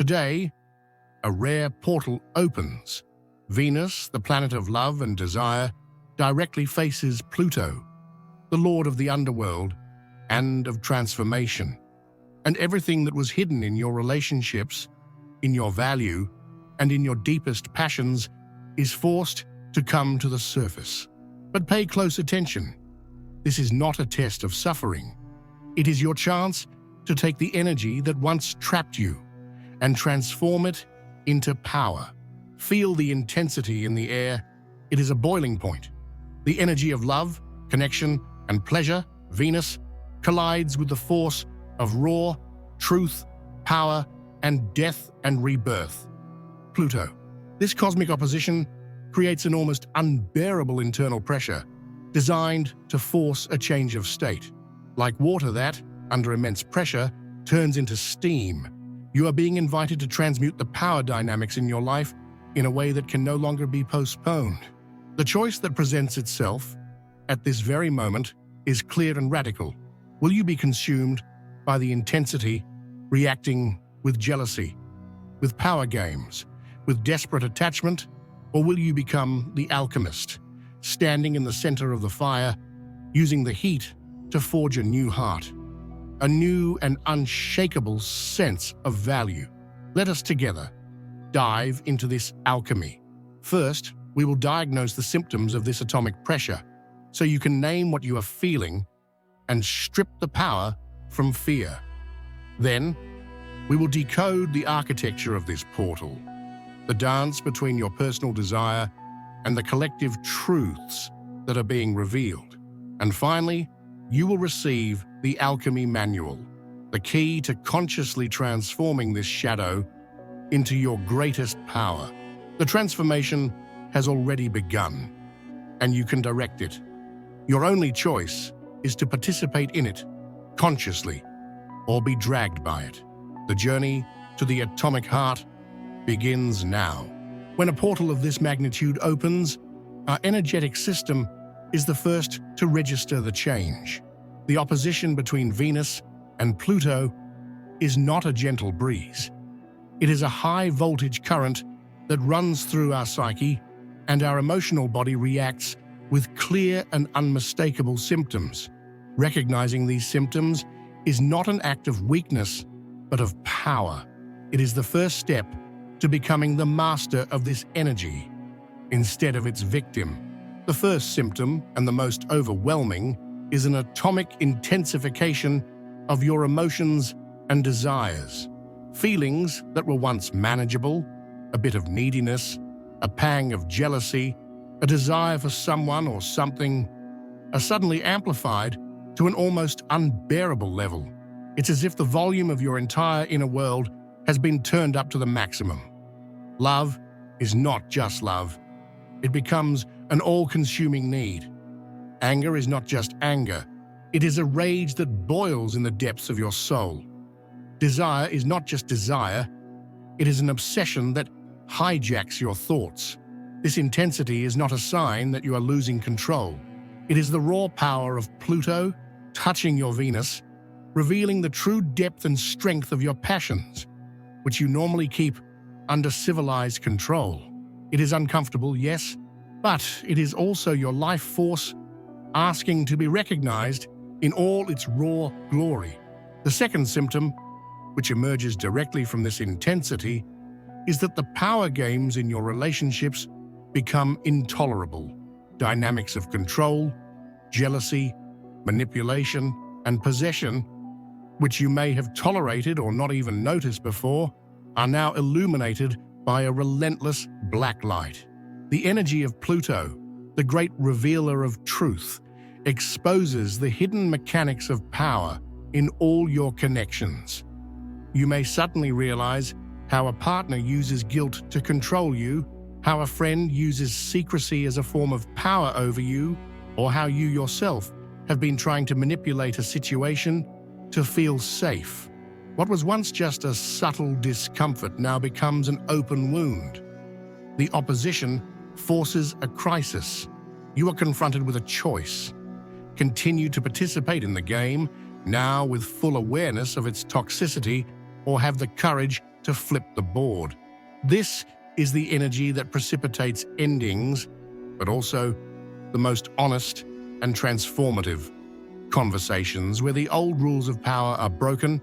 Today, a rare portal opens. Venus, the planet of love and desire, directly faces Pluto, the lord of the underworld and of transformation. And everything that was hidden in your relationships, in your value, and in your deepest passions is forced to come to the surface. But pay close attention. This is not a test of suffering. It is your chance to take the energy that once trapped you and transform it into power. Feel the intensity in the air. It is a boiling point. The energy of love, connection, and pleasure, Venus, collides with the force of raw truth, power, and death and rebirth. Pluto. This cosmic opposition creates an almost unbearable internal pressure designed to force a change of state. Like water that, under immense pressure, turns into steam, you are being invited to transmute the power dynamics in your life in a way that can no longer be postponed. The choice that presents itself at this very moment is clear and radical. Will you be consumed by the intensity, reacting with jealousy, with power games, with desperate attachment, or will you become the alchemist, standing in the center of the fire, using the heat to forge a new heart, a new and unshakable sense of value? Let us together dive into this alchemy. First, we will diagnose the symptoms of this atomic pressure so you can name what you are feeling and strip the power from fear. Then, we will decode the architecture of this portal, the dance between your personal desire and the collective truths that are being revealed. And finally, you will receive the Alchemy Manual, the key to consciously transforming this shadow into your greatest power. The transformation has already begun, and you can direct it. Your only choice is to participate in it consciously or be dragged by it. The journey to the atomic heart begins now. When a portal of this magnitude opens, our energetic system is the first to register the change. The opposition between Venus and Pluto is not a gentle breeze. It is a high-voltage current that runs through our psyche, and our emotional body reacts with clear and unmistakable symptoms. Recognizing these symptoms is not an act of weakness, but of power. It is the first step to becoming the master of this energy instead of its victim. The first symptom, and the most overwhelming, is an atomic intensification of your emotions and desires. Feelings that were once manageable, a bit of neediness, a pang of jealousy, a desire for someone or something, are suddenly amplified to an almost unbearable level. It's as if the volume of your entire inner world has been turned up to the maximum. Love is not just love. It becomes an all-consuming need. Anger is not just anger. It is a rage that boils in the depths of your soul. Desire is not just desire. It is an obsession that hijacks your thoughts. This intensity is not a sign that you are losing control. It is the raw power of Pluto touching your Venus, revealing the true depth and strength of your passions, which you normally keep under civilized control. It is uncomfortable, yes, but it is also your life force asking to be recognized in all its raw glory. The second symptom, which emerges directly from this intensity, is that the power games in your relationships become intolerable. Dynamics of control, jealousy, manipulation, and possession, which you may have tolerated or not even noticed before, are now illuminated by a relentless black light. The energy of Pluto, the great revealer of truth, exposes the hidden mechanics of power in all your connections. You may suddenly realize how a partner uses guilt to control you, how a friend uses secrecy as a form of power over you, or how you yourself have been trying to manipulate a situation to feel safe. What was once just a subtle discomfort now becomes an open wound. The opposition forces a crisis. You are confronted with a choice. Continue to participate in the game, now with full awareness of its toxicity, or have the courage to flip the board. This is the energy that precipitates endings, but also the most honest and transformative conversations where the old rules of power are broken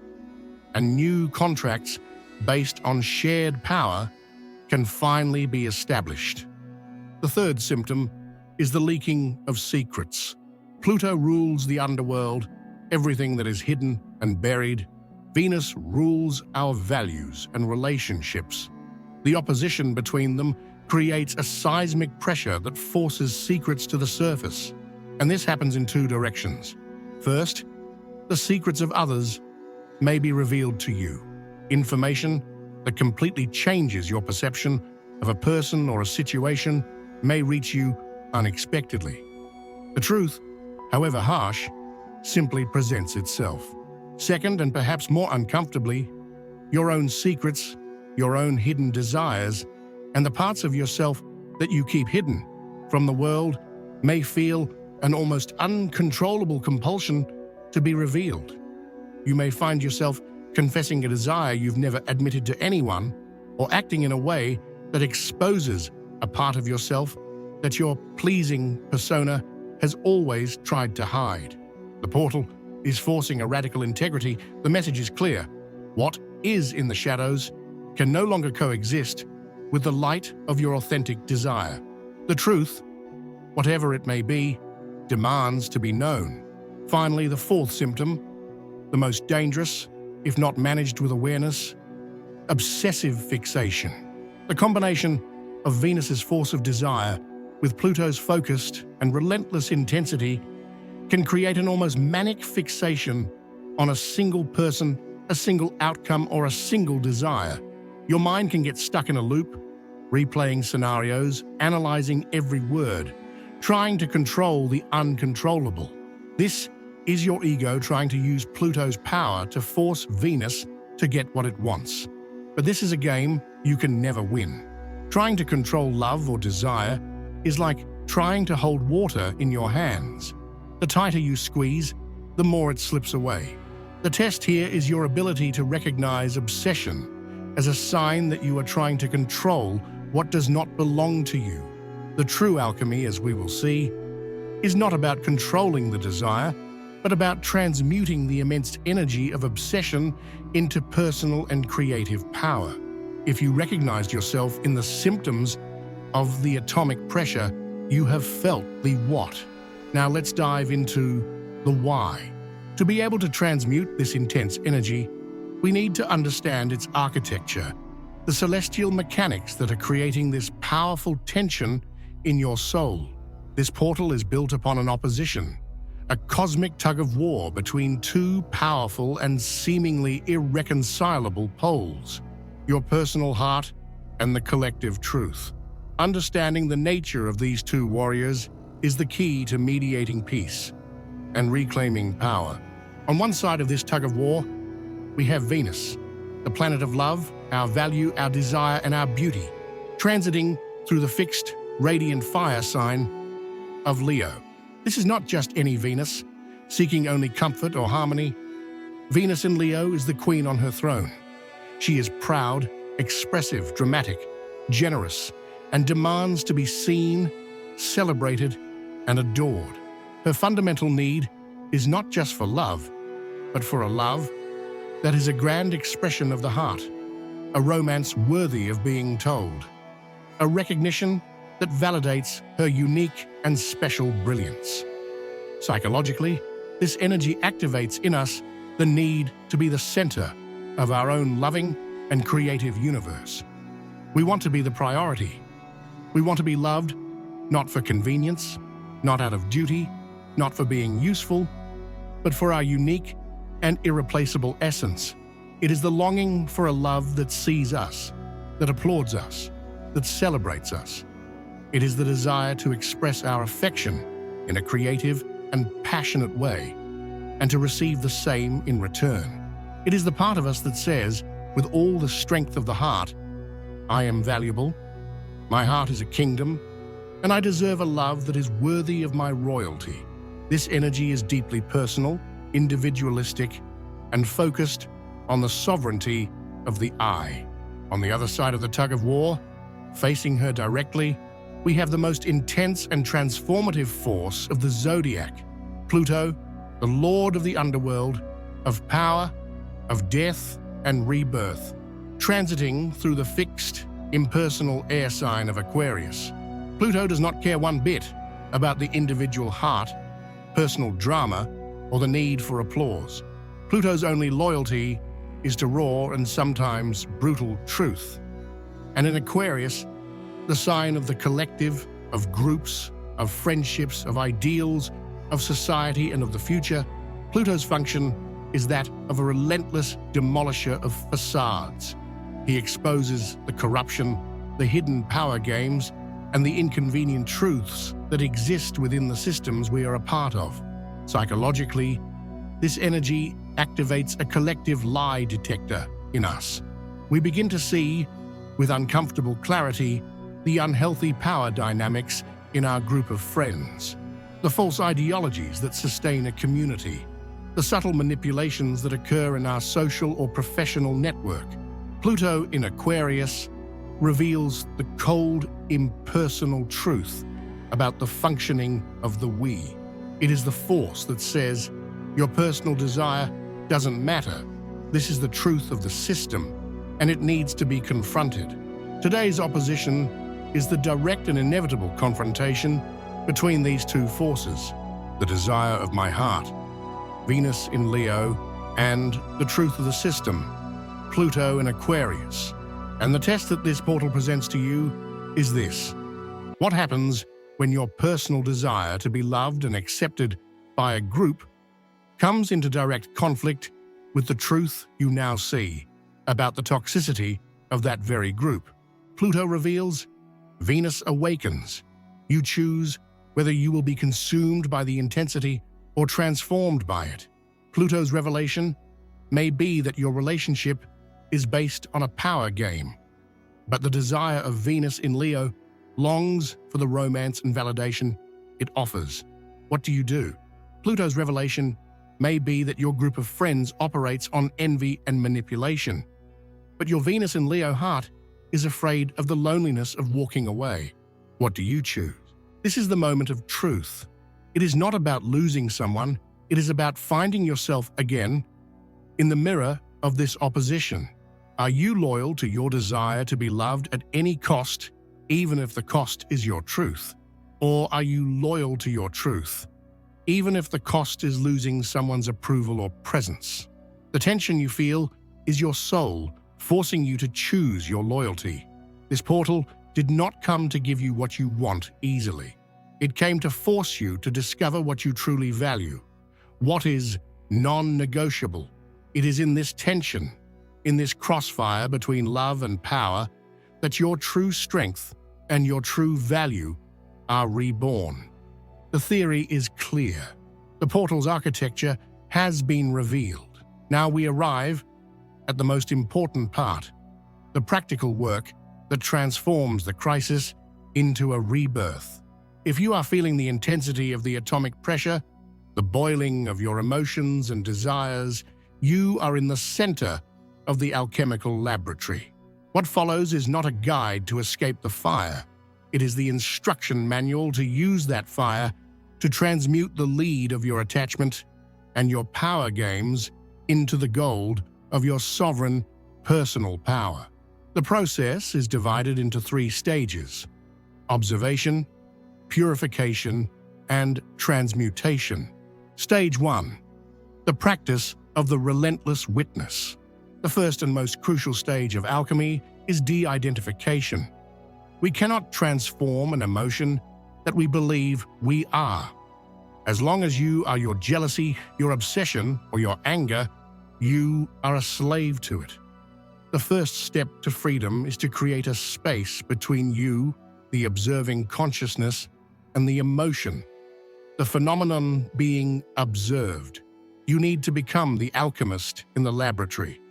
and new contracts based on shared power can finally be established. The third symptom is the leaking of secrets. Pluto rules the underworld, everything that is hidden and buried. Venus rules our values and relationships. The opposition between them creates a seismic pressure that forces secrets to the surface. And this happens in two directions. First, the secrets of others may be revealed to you. Information that completely changes your perception of a person or a situation may reach you unexpectedly. The truth, however harsh, simply presents itself. Second, and perhaps more uncomfortably, your own secrets, your own hidden desires, and the parts of yourself that you keep hidden from the world may feel an almost uncontrollable compulsion to be revealed. You may find yourself confessing a desire you've never admitted to anyone, or acting in a way that exposes a part of yourself that your pleasing persona has always tried to hide. The portal is forcing a radical integrity. The message is clear. What is in the shadows can no longer coexist with the light of your authentic desire. The truth, whatever it may be, demands to be known. Finally, the fourth symptom, the most dangerous, if not managed with awareness, obsessive fixation. The combination of Venus's force of desire with Pluto's focused and relentless intensity can create an almost manic fixation on a single person, a single outcome, or a single desire. Your mind can get stuck in a loop, replaying scenarios, analyzing every word, trying to control the uncontrollable. This is your ego trying to use Pluto's power to force Venus to get what it wants. But this is a game you can never win. Trying to control love or desire is like trying to hold water in your hands. The tighter you squeeze, the more it slips away. The test here is your ability to recognize obsession as a sign that you are trying to control what does not belong to you. The true alchemy, as we will see, is not about controlling the desire, but about transmuting the immense energy of obsession into personal and creative power. If you recognized yourself in the symptoms of the atomic pressure, you have felt the what. Now let's dive into the why. To be able to transmute this intense energy, we need to understand its architecture, the celestial mechanics that are creating this powerful tension in your soul. This portal is built upon an opposition, a cosmic tug-of-war between two powerful and seemingly irreconcilable poles, your personal heart and the collective truth. Understanding the nature of these two warriors is the key to mediating peace and reclaiming power. On one side of this tug-of-war, we have Venus, the planet of love, our value, our desire, and our beauty, transiting through the fixed, radiant fire sign of Leo. This is not just any Venus, seeking only comfort or harmony. Venus in Leo is the queen on her throne. She is proud, expressive, dramatic, generous, and demands to be seen, celebrated, and adored. Her fundamental need is not just for love, but for a love that is a grand expression of the heart, a romance worthy of being told, a recognition that validates her unique and special brilliance. Psychologically, this energy activates in us the need to be the center of our own loving and creative universe. We want to be the priority. We want to be loved, not for convenience, not out of duty, not for being useful, but for our unique and irreplaceable essence. It is the longing for a love that sees us, that applauds us, that celebrates us. It is the desire to express our affection in a creative and passionate way, and to receive the same in return. It is the part of us that says, with all the strength of the heart, I am valuable, my heart is a kingdom, and I deserve a love that is worthy of my royalty. This energy is deeply personal, individualistic, and focused on the sovereignty of the I. On the other side of the tug-of-war, facing her directly, we have the most intense and transformative force of the zodiac, Pluto, the lord of the underworld, of power, of death and rebirth, transiting through the fixed, impersonal air sign of Aquarius. Pluto does not care one bit about the individual heart, personal drama, or the need for applause. Pluto's only loyalty is to raw and sometimes brutal truth. And in Aquarius, the sign of the collective, of groups, of friendships, of ideals, of society and of the future, Pluto's function is that of a relentless demolisher of facades. He exposes the corruption, the hidden power games, and the inconvenient truths that exist within the systems we are a part of. Psychologically, this energy activates a collective lie detector in us. We begin to see, with uncomfortable clarity, the unhealthy power dynamics in our group of friends, the false ideologies that sustain a community, the subtle manipulations that occur in our social or professional network. Pluto in Aquarius reveals the cold, impersonal truth about the functioning of the we. It is the force that says, your personal desire doesn't matter. This is the truth of the system, and it needs to be confronted. Today's opposition is the direct and inevitable confrontation between these two forces, the desire of my heart, Venus in Leo, and the truth of the system, Pluto in Aquarius. And the test that this portal presents to you is this. What happens when your personal desire to be loved and accepted by a group comes into direct conflict with the truth you now see about the toxicity of that very group? Pluto reveals, Venus awakens. You choose whether you will be consumed by the intensity or transformed by it. Pluto's revelation may be that your relationship is based on a power game, but the desire of Venus in Leo longs for the romance and validation it offers. What do you do? Pluto's revelation may be that your group of friends operates on envy and manipulation, but your Venus in Leo heart is afraid of the loneliness of walking away. What do you choose? This is the moment of truth. It is not about losing someone, it is about finding yourself again in the mirror of this opposition. Are you loyal to your desire to be loved at any cost, even if the cost is your truth? Or are you loyal to your truth, even if the cost is losing someone's approval or presence? The tension you feel is your soul forcing you to choose your loyalty. This portal did not come to give you what you want easily. It came to force you to discover what you truly value, what is non-negotiable. It is in this tension, in this crossfire between love and power, that your true strength and your true value are reborn. The theory is clear. The portal's architecture has been revealed. Now we arrive at the most important part, the practical work that transforms the crisis into a rebirth. If you are feeling the intensity of the atomic pressure, the boiling of your emotions and desires, you are in the center of the alchemical laboratory. What follows is not a guide to escape the fire. It is the instruction manual to use that fire to transmute the lead of your attachment and your power games into the gold of your sovereign personal power. The process is divided into 3 stages: observation, purification, and transmutation. Stage 1. The practice of the relentless witness. The first and most crucial stage of alchemy is de-identification. We cannot transform an emotion that we believe we are. As long as you are your jealousy, your obsession, or your anger, you are a slave to it. The first step to freedom is to create a space between you, the observing consciousness, and the emotion, the phenomenon being observed. You need to become the alchemist in the laboratory,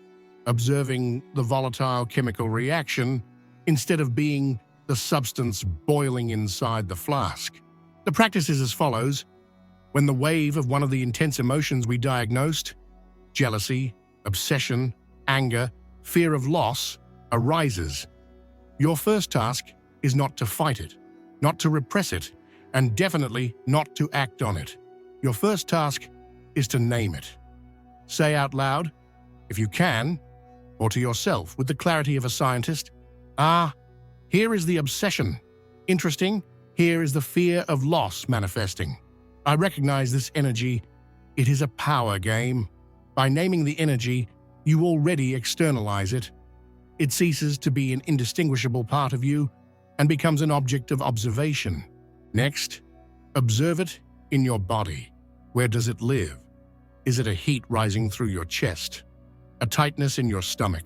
observing the volatile chemical reaction instead of being the substance boiling inside the flask. The practice is as follows. When the wave of one of the intense emotions we diagnosed, jealousy, obsession, anger, fear of loss, arises, your first task is not to fight it, not to repress it, and definitely not to act on it. Your first task is to name it. Say out loud, if you can, or to yourself with the clarity of a scientist, here is the obsession. Interesting, here is the fear of loss manifesting. I recognize this energy. It is a power game. By naming the energy, you already externalize it. It ceases to be an indistinguishable part of you and becomes an object of observation. Next, observe it in your body. Where does it live? Is it a heat rising through your chest? A tightness in your stomach?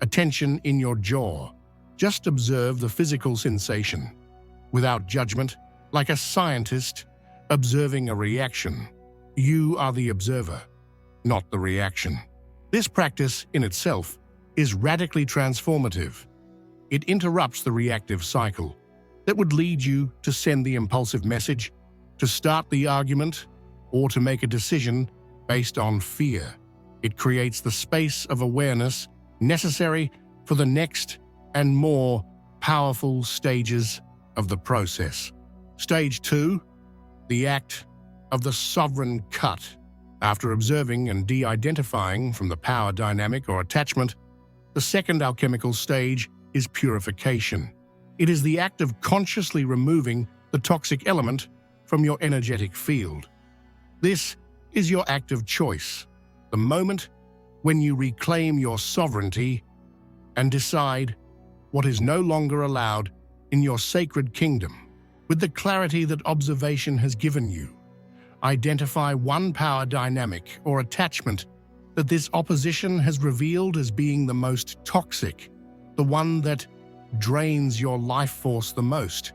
A tension in your jaw? Just observe the physical sensation, without judgment, like a scientist observing a reaction. You are the observer, not the reaction. This practice in itself is radically transformative. It interrupts the reactive cycle that would lead you to send the impulsive message, to start the argument, or to make a decision based on fear. It creates the space of awareness necessary for the next and more powerful stages of the process. Stage 2, the act of the sovereign cut. After observing and de-identifying from the power dynamic or attachment, the second alchemical stage is purification. It is the act of consciously removing the toxic element from your energetic field. This is your act of choice, the moment when you reclaim your sovereignty and decide what is no longer allowed in your sacred kingdom. With the clarity that observation has given you, identify one power dynamic or attachment that this opposition has revealed as being the most toxic, the one that drains your life force the most.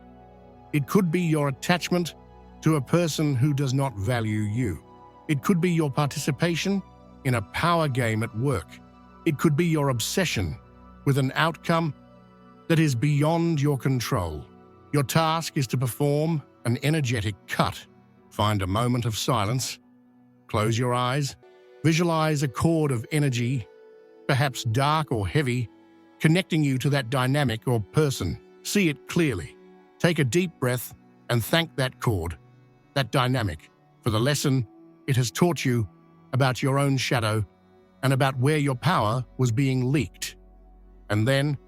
It could be your attachment to a person who does not value you. It could be your participation in a power game at work. It could be your obsession with an outcome that is beyond your control. Your task is to perform an energetic cut. Find a moment of silence, close your eyes, visualize a cord of energy, perhaps dark or heavy, connecting you to that dynamic or person. See it clearly. Take a deep breath and thank that cord, that dynamic, for the lesson it has taught you about your own shadow and about where your power was being leaked. And then,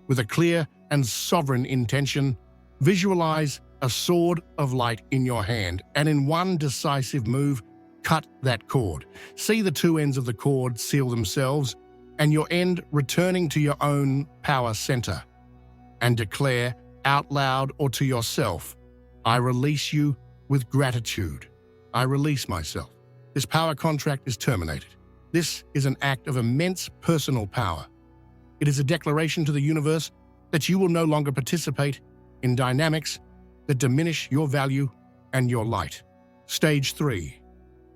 with a clear and sovereign intention, visualize a sword of light in your hand, and in one decisive move, cut that cord. See the two ends of the cord seal themselves, and your end returning to your own power center. And declare out loud or to yourself, I release you with gratitude. I release myself. This power contract is terminated. This is an act of immense personal power. It is a declaration to the universe that you will no longer participate in dynamics that diminish your value and your light. Stage 3.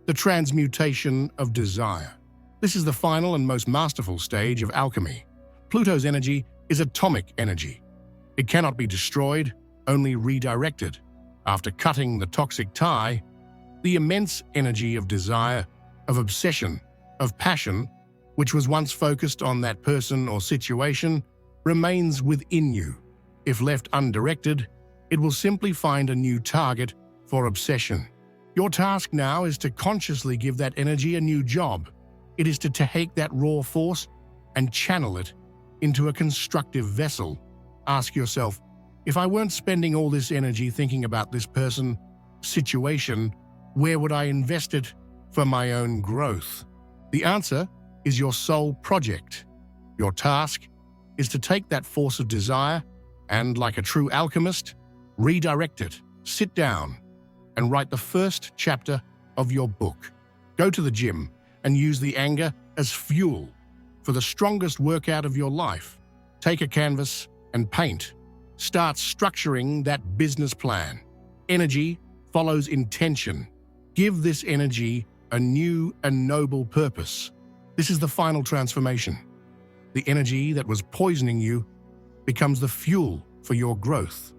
The transmutation of desire. This is the final and most masterful stage of alchemy. Pluto's energy is atomic energy. It cannot be destroyed, only redirected. After cutting the toxic tie, the immense energy of desire, of obsession, of passion, which was once focused on that person or situation, remains within you. If left undirected, it will simply find a new target for obsession. Your task now is to consciously give that energy a new job. It is to take that raw force and channel it into a constructive vessel. Ask yourself, if I weren't spending all this energy thinking about this person, situation, where would I invest it for my own growth? The answer is your soul project. Your task is to take that force of desire and, like a true alchemist, redirect it. Sit down and write the first chapter of your book. Go to the gym and use the anger as fuel for the strongest workout of your life. Take a canvas and paint. Start structuring that business plan. Energy follows intention. Give this energy a new and noble purpose. This is the final transformation. The energy that was poisoning you becomes the fuel for your growth.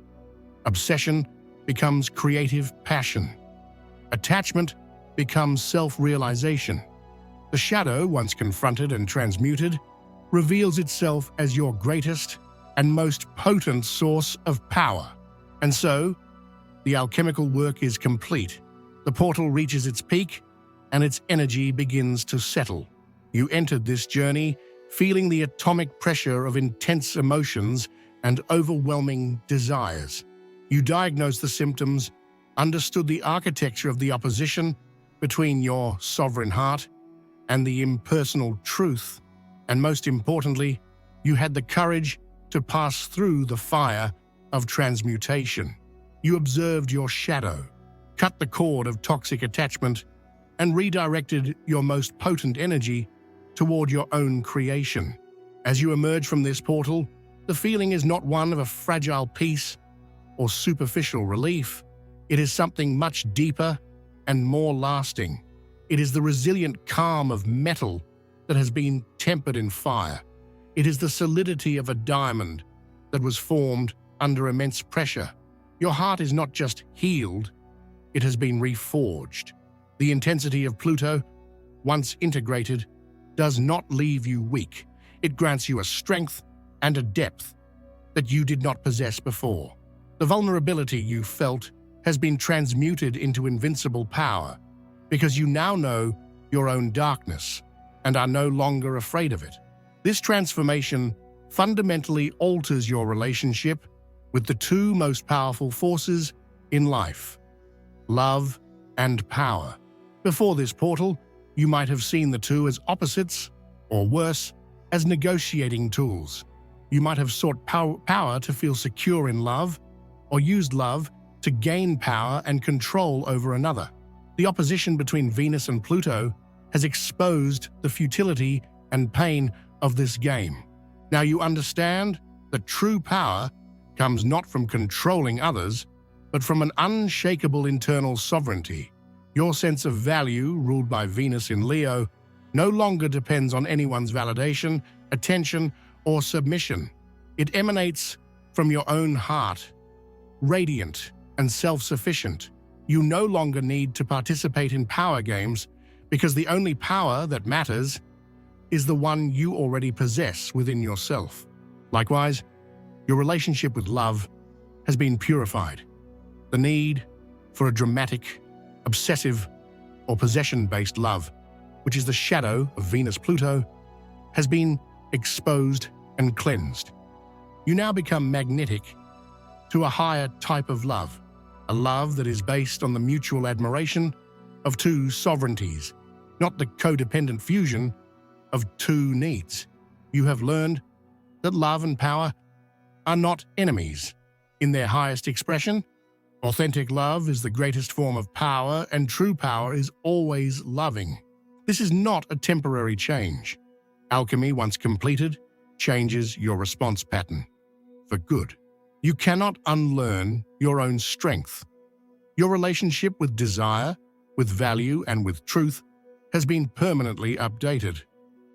Obsession becomes creative passion. Attachment becomes self-realization. The shadow, once confronted and transmuted, reveals itself as your greatest and most potent source of power. And so, the alchemical work is complete. The portal reaches its peak, and its energy begins to settle. You entered this journey feeling the atomic pressure of intense emotions and overwhelming desires. You diagnosed the symptoms, understood the architecture of the opposition between your sovereign heart and the impersonal truth, and most importantly, you had the courage to pass through the fire of transmutation. You observed your shadow, cut the cord of toxic attachment, and redirected your most potent energy toward your own creation. As you emerge from this portal, the feeling is not one of a fragile peace or superficial relief. It is something much deeper and more lasting. It is the resilient calm of metal that has been tempered in fire. It is the solidity of a diamond that was formed under immense pressure. Your heart is not just healed, it has been reforged. The intensity of Pluto, once integrated, does not leave you weak. It grants you a strength and a depth that you did not possess before. The vulnerability you felt has been transmuted into invincible power because you now know your own darkness and are no longer afraid of it. This transformation fundamentally alters your relationship with the two most powerful forces in life: love and power. Before this portal, you might have seen the two as opposites, or worse, as negotiating tools. You might have sought power to feel secure in love, or used love to gain power and control over another. The opposition between Venus and Pluto has exposed the futility and pain of this game. Now you understand that true power comes not from controlling others, but from an unshakable internal sovereignty. Your sense of value, ruled by Venus in Leo, no longer depends on anyone's validation, attention, or submission. It emanates from your own heart, radiant and self-sufficient. You no longer need to participate in power games because the only power that matters is the one you already possess within yourself. Likewise, your relationship with love has been purified. The need for a dramatic, obsessive, or possession-based love, which is the shadow of Venus-Pluto, has been exposed and cleansed. You now become magnetic to a higher type of love, a love that is based on the mutual admiration of two sovereignties, not the codependent fusion of two needs. You have learned that love and power are not enemies. In their highest expression, authentic love is the greatest form of power, and true power is always loving. This is not a temporary change. Alchemy, once completed, changes your response pattern for good. You cannot unlearn your own strength. Your relationship with desire, with value, and with truth has been permanently updated.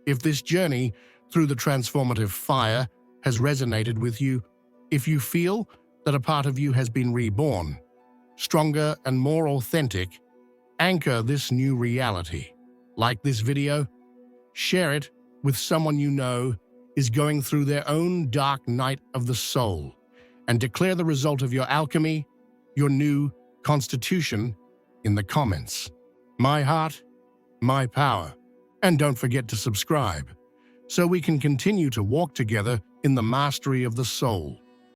If this journey through the transformative fire has resonated with you, if you feel that a part of you has been reborn, stronger and more authentic, anchor this new reality. Like this video, share it with someone you know is going through their own dark night of the soul, and declare the result of your alchemy, your new constitution, in the comments. My heart, my power. And don't forget to subscribe so we can continue to walk together in the mastery of the soul.